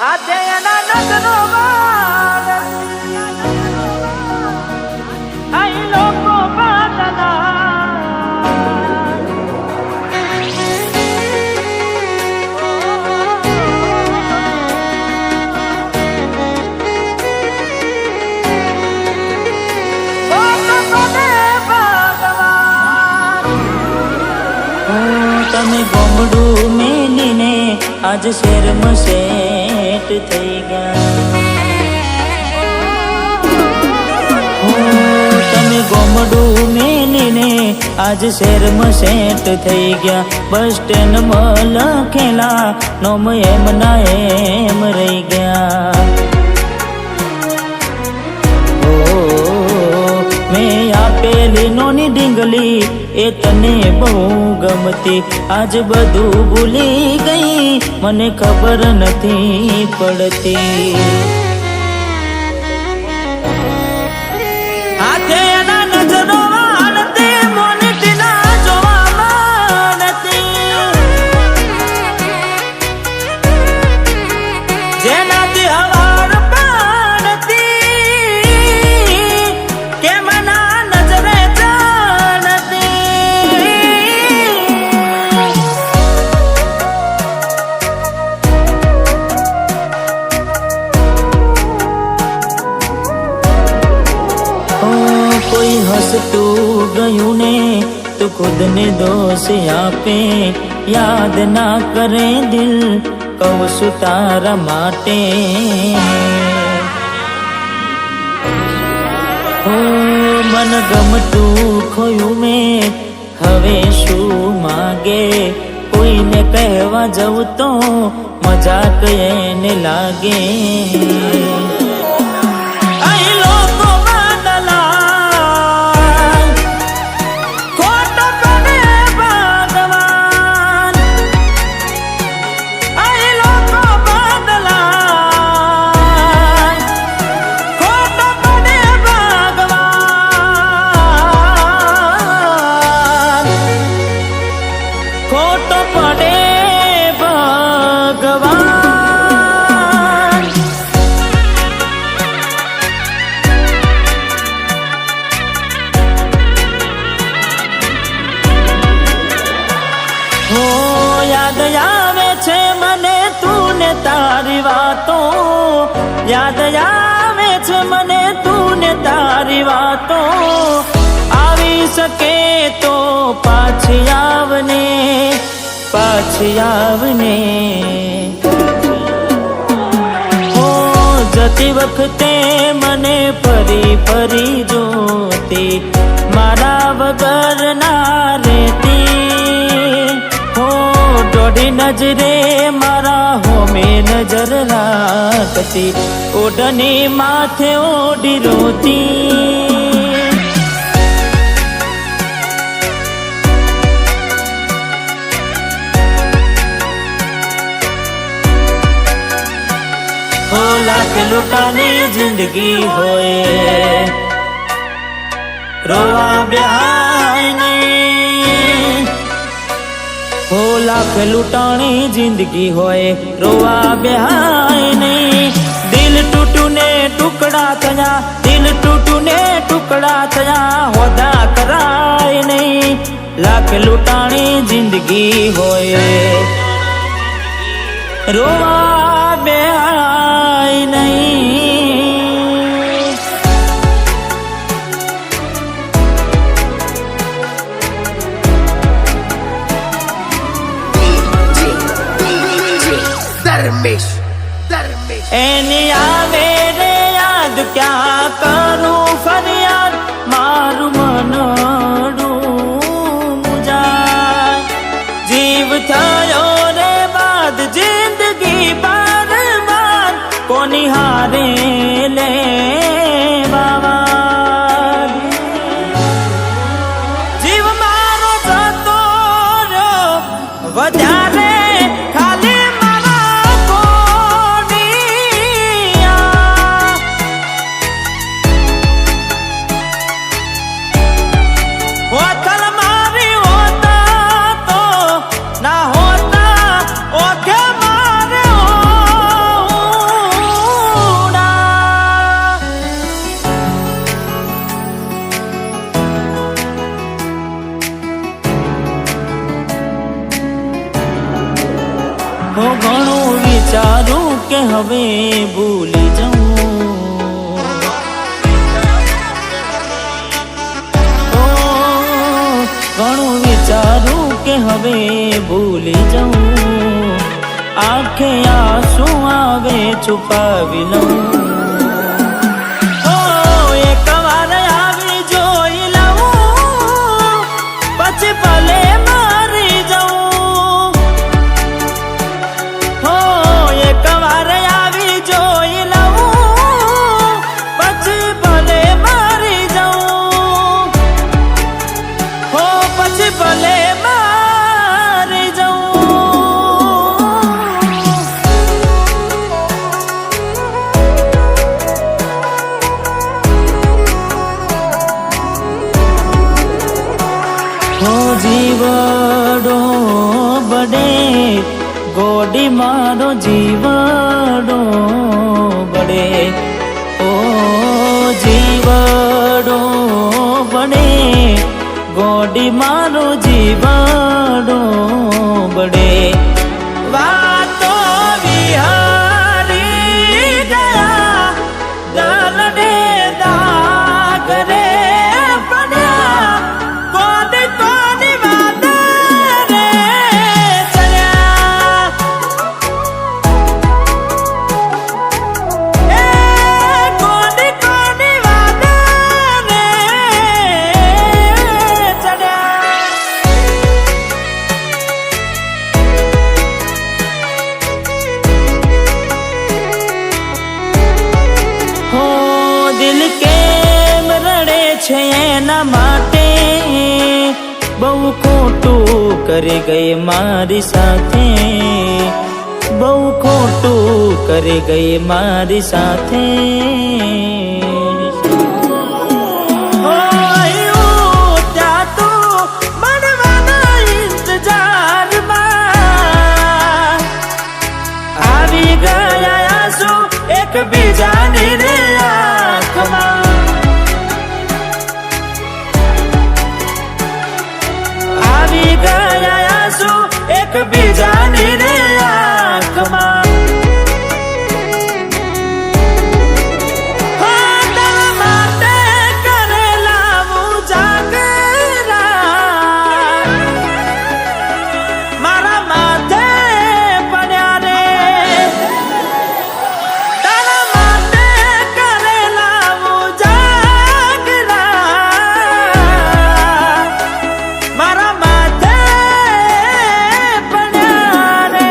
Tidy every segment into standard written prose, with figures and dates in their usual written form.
આજે એના નજરો અહીં લોકો તમે ગોમડું મેલીને આજ શેરમાં સેટ થઈ ગયા. તમે ગોમડું મેલીને આજ શેરમાં સેટ થઈ ગયા. બસ સ્ટેન્ડમાં લખેલા નોમ એમ ના એમ રહી ગયા. મેં આપેલી નોની ડીંગલી એ તને બહુ ગમતી. આજ બધું ભૂલી ગઈ મને ખબર નથી પડતી. હાથે એના નજરો વાળતી મોનીટી ના જોવા મળતી. જેનાથી હવાર પાડતી કે મના નજરે કોઈ હસતું ગયું ને તો ખુદને દોષ આપે. યાદ ના કરે દિલ કહું છું તારા માટે. મન ગમતું ખોયું મેં હવે શું માગે. કોઈને કહેવા જવું તો મજાક એને લાગે. ખોટો પડે ભગવાન. હો યાદ આવે છે મને તું ને તારી વાતો. યાદ આવે છે મને તું ને તારી વાતો. આવી શકે તો પાછી આવને પાછી આવને. હો જતી વખતે મને ફરી ફરી જોતી. મારા વગર ના રહેતી. હો દોઢી નજરે મારા હોમે નજર રાખતી. ઓઢની માથે ઓઢી રોતી. લાખ લૂંટાની જિંદગી હોય રોવા બેહાય નહીં. હો લાખ લૂંટાણી જિંદગી હોય રોવા બેહાય નહીં. દિલ તૂટું ને ટુકડા થયા. દિલ તૂટું ને ટુકડા થયા. હોદા કરાય નહીં. લાખ લૂંટાણી જિંદગી હોય રોવા બેહાય નહીં. એની આવે રે યાદ ક્યાં કરું ફરિયાદ. મારું મનડું મુજાય. જીવ થયો રે બાદ જિંદગી બાર કોની હારે લે બાવા. જીવ મારો જતો રહ્યો વધારે ખાલી મારા કોડિયા. હો ઘણું વિચારું કે હવે ભૂલી જાઉં, ઘણું વિચારું કે હવે ભૂલી જાઉં, આંખે આંસુ આવે છુપાવી લઉં, એક વાર આવી જોઈ લઉં પછી ભલે મારી જાઉં, એક વાર આવી જોઈ લઉં પછી ભલે મારી જાઉં, પછી ભલે મારી જાઉં. જીવડો બડે ગોડી મારો જીવડો બડે, ઓ જીવડો બડે ગોડી મારો જીવડો બડે, વાતો વિહારી ગયા દલડે દાગ રે પડ્યા, કોની કોની વાત રે ચડ્યા, એ કોની કોની વાત રે ચડ્યા. હો દિલ કેમ રડે છે એના માટે, બહુ ખોટું કરી ગઈ મારી સાથે, બહુ ખોટું કરી ગઈ મારી સાથે, ત્યાં તો મળવાના ઇંતજારમાં આવી ગયા આંસુ એકબીજાની રે આંખમાં, આવી ગયા આંસુ એકબીજાની રે આંખમાં, તારા માટે કરેલા ઉજાગરા મારા માથે પડ્યા રે, તારા માટે કરેલા ઉજાગરા મારા માથે પડ્યા રે.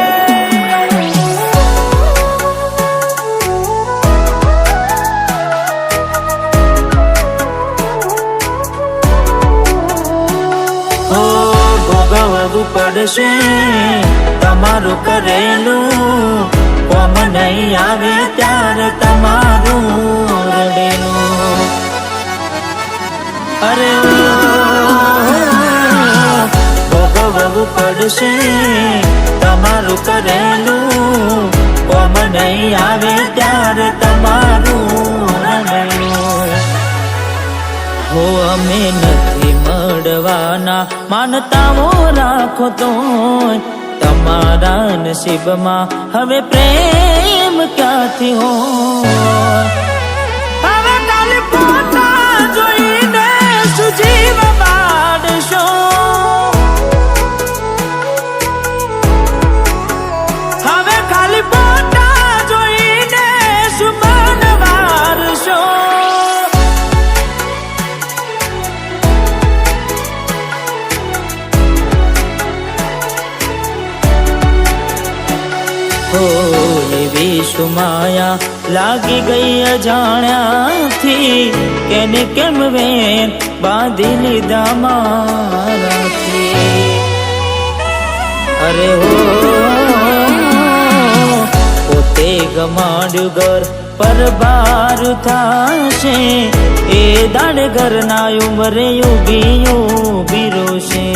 ભોગવવું પડશે તમારું કરેલું, કોમ નહીં આવે ત્યારે તમારું રડેલું, અરે ભોગવવું પડશે તમારું કરેલું, કોમ નહીં આવે ત્યારે તમારું રડેલું. હો અમે નથી મળવાના માનતાઓ રાખો તો, તમારા નસીબમાં હવે પ્રેમ ક્યાંથી હોય, હવે કાલે પોતા જોઈને સુજીવ બાળશો, હવે ખાલી પોતા જોઈને સુમન વારશો, એવી સુમાયા લાગી ગઈ અજાણ્યાથી, કેને કેમ વેન બાંધી લીધા મારાથી, અરે હો પોતે ગમાડ્યું ઘર પર બાર થાશે, એ દાડે ઘરના ઉંમરે ઉભી રોશે.